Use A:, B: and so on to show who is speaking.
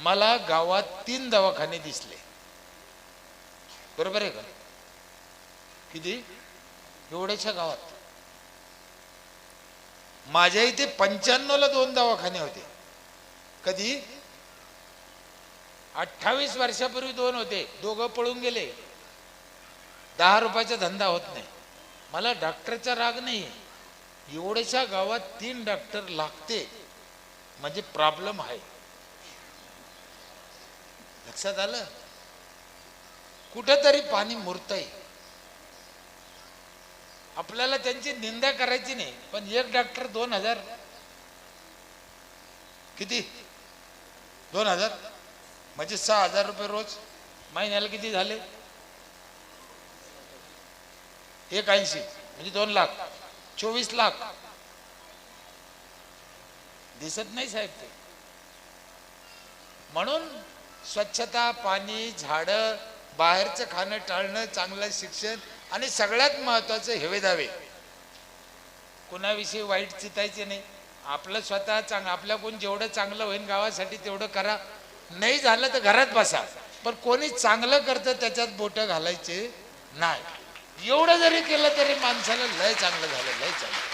A: मला गावात 3 दवाखाने दिसले, बरोबर आहे का? किती? एवढ्याच्या गावात. माझ्या इथे 95ला 2 दवाखाने होते. कधी? 28 वर्षापूर्वी 2 होते, दोघं पळून गेले. 10 रुपयाचा धंदा होत नाही. मला डॉक्टरचा राग नाही, एवढ्याच्या गावात 3 डॉक्टर लागते म्हणजे प्रॉब्लेम आहे. लक्षात आलं? कुठेतरी पाणी मुरतंय. आपल्याला त्यांची निंदा करायची नाही, पण एक डॉक्टर 2000, किती? 2000 म्हणजे 6000 रुपये रोज. महिन्याला किती झाले? 180 म्हणजे 2 लाख, 24 लाख. दिसत नाही साहेब ते. म्हणून स्वच्छता, पाणी, झाडं, बाहेरचं खाणं टाळणं, चांगलं शिक्षण आणि सगळ्यात महत्वाचं हेवेदावे. कुणाविषयी वाईट चितायचे नाही. आपलं स्वतः आपल्याकडून जेवढं चांगलं होईल गावासाठी तेवढं करा. नाही झालं तर घरात बसा, पण कोणी चांगलं करतं त्याच्यात बोटं घालायचे नाही. एवढं जरी केलं तरी माणसाला लय चांगलं झालं, लय चांगलं.